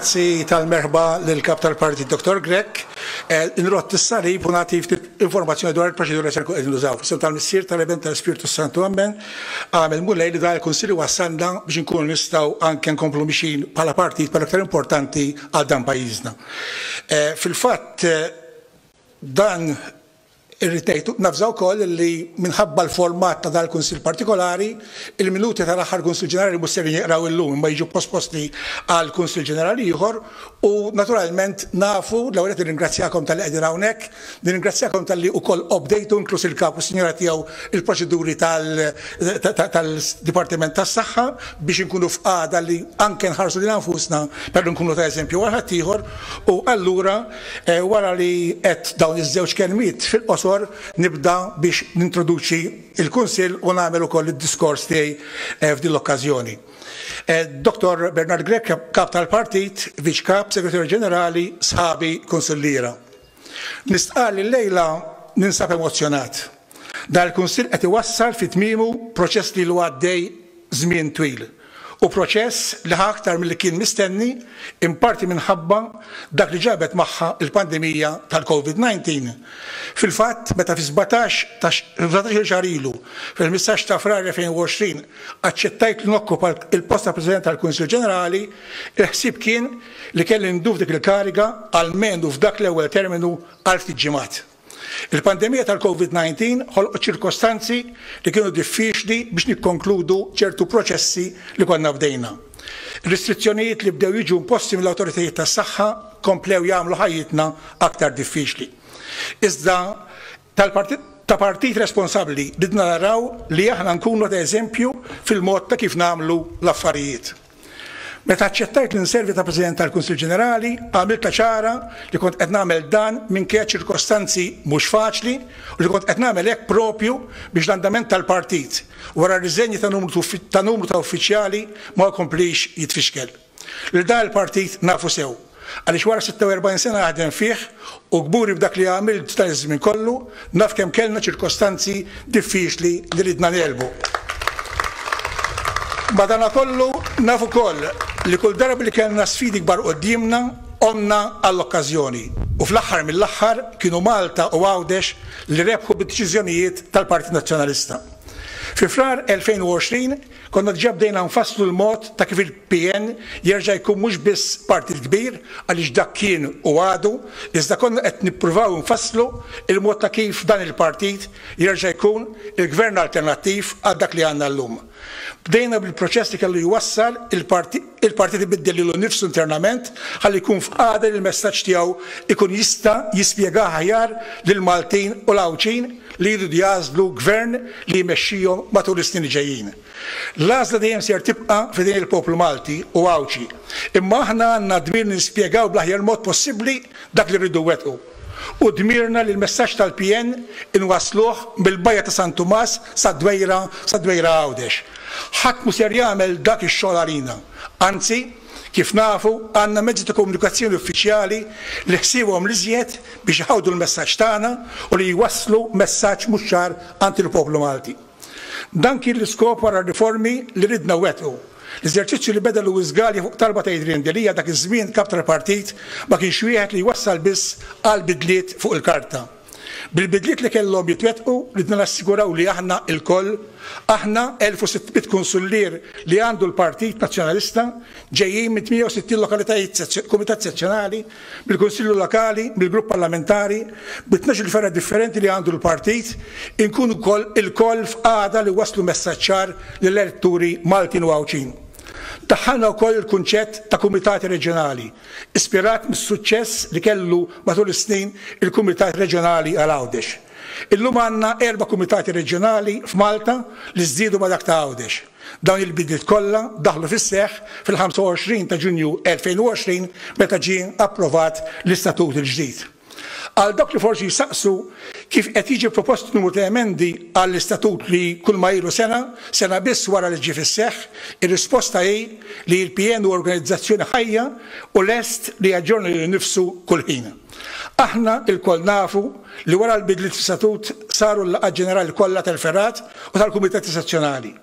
Grazzi tal-merħba lill-kap tal-partit Dr. Grech. Inrott is-sarib u nagħti informazzjoni dwar il-proċedura se qegħdin nużaw. Sew tal-missier tal-event tal-Spiritu Santu Ammen għamel mulej li dan il-Kunsilli wassalna biex inkunu nistgħu anke nkomplu mixin bħala partit bħala aktar importanti għal dan pajjiżna. Fil-fatt dan irritejtu nafżaw koll li minħabba l-format ta' dal-Kunsill partikolari, il-minuti tal-aħħar Kunsill Ġenerali mhux se jaqraw illum imma jiġu posposti għal Kunsill Ġenerali ieħor u naturalment nafu l-ewwel qed nirringrazzjakom tal-li qegħdin hawnhekk, nirringrazzjakom tal-li wkoll updateu inkluż il-kap u sinjora tiegħu il-proċeduri tal-Dipartiment tas-Saħħa biex inkunu f'qagħda li anke nħarsu lil anfusna per nkunu ta' eżempju wara ħadd ieħor u allura wara li qed dawn iż-żewġ kelmiet fil-qosor nibda biex nintroduċi il-Kunsill u nagħmel ukoll id-diskors tiegħi f'din l-okkażjoni. Dr. Bernard Grech, kap tal-partit, viċ kap, segretarju ġenerali, sħabi konsilliera. Nistqal il-lejla ninsab emozjonat. Dan il-Kunsill qed iwassal fit-tmiemu proċess li għaddej żmien twil. U proċess li aktar mill-li kien mistenni imparti minħabba dak li ġabet magħha il-pandemija tal-COVID-19. Fil-fatt, meta fi 17 xahar ilu, fil-15 ta' frar 2020, aċċettajt li nokkupa il-post ta' President tal-Kunsill Ġenerali, il-ħsieb kien li kelli nduf dik il-kariga għalmenu f'dak l-ewwel terminu għal ftit ġimgħat. Il-pandemija tal-COVID-19 ħolqot ċirkostanzi li kienu diffiċli biex nikkonkludu ċertu proċessi li konna bdejna. Il-restrizzjonijiet li bdew jiġu imposti mill-awtoritajiet tas-saħħa komplew jagħmlu ħajjitna aktar diffiċli. Iżda ta' partit responsabbli ridna naraw li aħna nkunu ta' eżempju fil-mod ta' kif nagħmlu l-affarijiet. Meta aċċettajt l-inservi ta' President tal-Kunsill Ġenerali, għamilta ċara li kont qed nagħmel dan minkejja ċirkostanzi mhux faċli u li kont qed nagħmel hekk propju biex l-andament tal-partit wara r-riżenji ta' numru ta' uffiċjali ma jkomplix jitfixkel. Lil dan il-partit nafu sew għaliex wara 46 sena għadem fih u gburi b'dak li għamilt tal-żmien kollu naf kemm kellna ċirkostanzi diffiċli li ridna nelbu. Madana kollu nafu koll li kull darba li kellna sfidi kbar qudiemna onna għall-okkażjoni u fl-aħħar mill-aħħar kienu Malta u Għawdex li rebħu bid-deċiżjonijiet tal-Partit Nazzjonalista. Fi frar 2020 konna diġà bdejna nfasslu l-mod ta' kif il-PN jerġa' jkun mhux biss partit kbir għaliex dak kien u għadu, iżda konna qed nippruvaw nfasslu il-mod ta' kif dan il-partit jerġa' jkun il-gvern alternattiv għal dak li għandna llum. Bdejna bil-proċess li kellu jwassal il-partit ibiddel lilu nnifsu internament ħalli jkun f'qagħda li l-messaġġ tiegħu ikun jista' jispjegah aħjar lil Maltin u l-Għawċin li jridu jażlu gvern li jmexxihom matul is-snin ġejjin. L-għażla dejjem ser tibqa' f'idejn il-poplu Malti u Għawċi, imma aħna għandna dmir nispjegaw bl-aħjar mod possibbli dak li rridu wettqu. U dmirna li l-messaġġ tal-PN inwasluh bil-bajja ta' San Tumas sa' Dwejra Għawdex. Ħadd mhu ser jagħmel dak ix-xogħol għalina. Anzi, kif nafu għandna mezzi ta' komunikazzjoni uffiċjali li ħsiebhom l-iżjed biex iħawdu l-messaġġ tagħna u li jwasslu messaġġ mhux ċar għand il-poplu Malti. Dan kien l-iskop wara r-riformi li ridna wettqu. L-eżerċizzju li beda Luis Gallia fuq talba ta' Adrian Delija dak iż-żmien kap tal-partit ma kienx wieħed li jwassal biss għal bidliet fuq il-karta. Bil-bidliet li kellhom jitwettqu ridna nassiguraw li aħna l-koll, aħna 1600 konsullier li għandu l-Partit Nazzjonalista ġejjin minn 160 lokalitajiet kumitat sezzjonali, bil-Kunsillu Lokali, bil-Grupp Parlamentari, b'12 il-ferra differenti li għandu l-Partit, inkunu il-koll f'qagħda li waslu messaġġ ċar lill-elettori Maltin u Għawċin. Daħħalna wkoll il-kunċett ta' kumitati reġjonali, ispirat mis-suċċess li kellu matul is-snin il-Kumitat Reġjonali għal Għawdex. Illum għandna 4 kumitati reġjonali f'Malta li żdiedu ma' dak ta' Għawdex. Dawn il-bidliet kollha daħlu fis-seħħ fil-25 ta' Ġunju 2020 meta ġie approvat l-istatut il-ġdid. Għal dawk li forsi jisaqsu kif qed jiġi proposti numru ta' emendi għall-istatut li kull ma ilu sena biss wara li ġie fis-seħħ, ir-risposta hi li l-PN u organizzazzjoni ħajja u lest li jaġġorna lil nifsu kull ħin. Aħna l-koll nafu li wara l-bidliet fis-statut saru l-laqgħat ġenerali kollha tal-ferrat u tal-kumitati sezzjonali.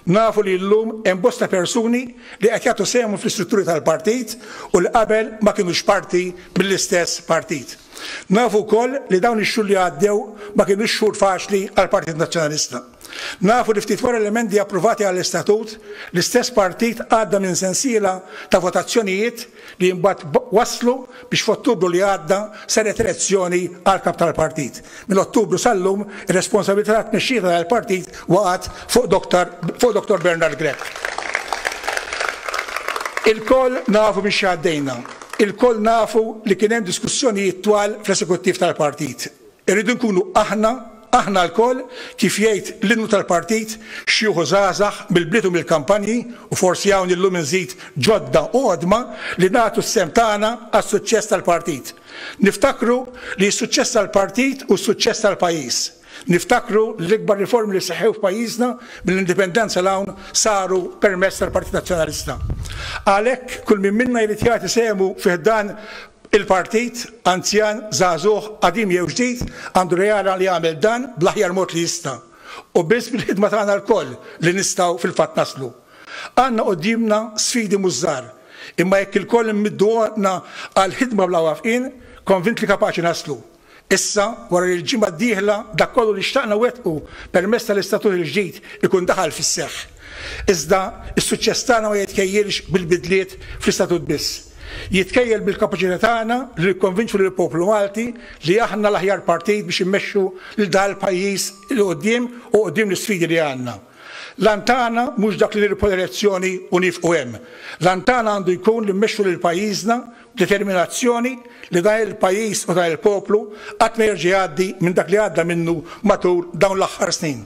Nafu li llum hemm bosta persuni li qed jagħtu sehmu fl-istrutturi tal-partit u li qabel ma kinux parti mill-istess partit. Nafu wkoll li dawn ix-xhur li għaddew ma kinux xhur faċli għall-Partit Nazzjonalista. Nafu li ftit wara l-emendi approvati għall-istatut, l-istess partit għadda minn sensiela ta' votazzjonijiet li mbagħad waslu biex f'Ottubru li għadda saret elezzjoni għal kap tal-partit. Mill-Ottubru sal-lum ir-responsabilità tmexxija tal-partit waqgħet fuq Dr. Bernard Grech. Il-koll nafu biex għaddejna. Il-koll nafu li kien hemm diskussjonijiet twal fl-eżekuttiv tal-partit. Irridu nkunu aħna l-koll kif jgħid l-innu tal-partit xieħu żgħażagħ mill-bliet u mill-kampanji u forsi hawn illum inżid ġodda u għodma li nagħtu s-sem tagħna għas-suċċess tal-partit. Niftakru li s-suċċess tal-partit u s-suċċess tal-pajjiż. Niftakru l-ikbar riformi li seħħew f'pajjiżna mill-indipendenza l-hawn saru permezz tal-Partit Nazzjonalista. Għalhekk kull min minna jrid jagħti sehmu fih dan il-partit, anzjan, żagħżugħ, qadim jew ġdid, għandu reala li jagħmel dan bl-aħjar mod li jista'. U biss bil-ħidma tagħna l-koll li nistgħu fil-fatt naslu. Għandna qudiemna sfidi mhux żgħar, imma jekk il-koll immiddu għodna għal ħidma bla wafqin, konvint li kapaċi naslu. Issa, wara li l-ġimgħa d-dieħla dak kollu li xtaqna wettqu permezz tal-istatut il-ġdid ikun daħal fis-seħħ. Iżda s-suċċess tagħna ma jitkejjilx bil-bidliet fl-istatut biss. Jitkejjel bil-kapaċità tagħna li nikkonvinċu lill poplu Malti li aħna l-aħjar partit biex immexxu lil dan il-pajjiż il qudiem u qudiem l-isfidi li għandna. Lan tagħna mhux dak li nirpu l-elezzjoni u nifqu hemm. Lan tagħna għandu jkun li mmexxu lil pajjiżna determinazzjoni li dan il-pajjiż u dan il-poplu qatt ma jerġa' jgħaddi minn dak li għadda minnu matul dawn l-aħħar snin.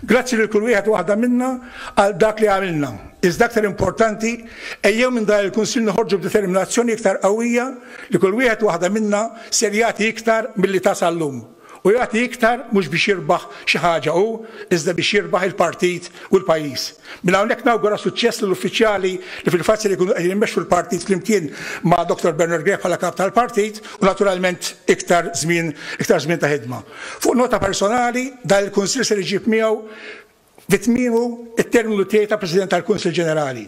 Grazzi lil kull wieħed waħda minna għal dak li għamilna. Iżda aktar importanti ejjew minn dan il-Kunsill noħorġu b'determinazzjoni iktar qawwija li kull wieħed waħda minna ser jagħti iktar milli tasal llum. U jagħti iktar mhux biex jirbaħ xi ħaġa hu, iżda biex jirbaħ il-partit u l-pajjiż. Minn hawnhekk nawgura suċċess lill-uffiċjali li fil-fatt li jkunu qegħdin immexxu l-partit flimkien ma' Dr. Bernard Grech bħala kap tal-partit u naturalment iktar żmien ta' ħidma. Fuq nota personali dan il-Kunsill se jġib miegħu vitmiemu it-terminu tiegħi ta' President tal-Kunsill Ġenerali.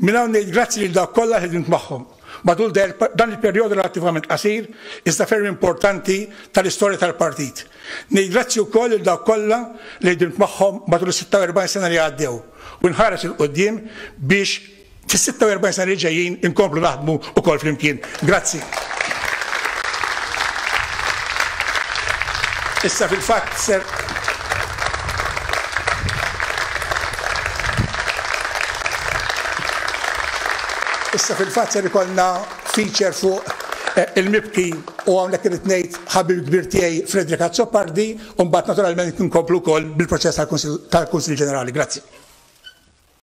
Minn hawn ngħid grazzi lil dawk kollha ħedimt magħhom. Matul dan il-perjodu relattivament qasir, iżda ferm importanti tal-istorja tal-partit. Ngħid grazzi wkoll lil dawk kollha li ħdimt magħhom matul is-46 sena li għaddew u nħares il-qudiem biex fis-46 sena li ġejjin inkomplu naħdmu wkoll flimkien. Grazzi. Issa fil-fatt ser ikollna feature fuq il-mibki u hawnhekk irid ngħid ħabib kbir tiegħi Frederick Azzopardi u mbagħad naturalment inkomplu wkoll bil-proċess tal-Kunsill Ġenerali. Grazzi.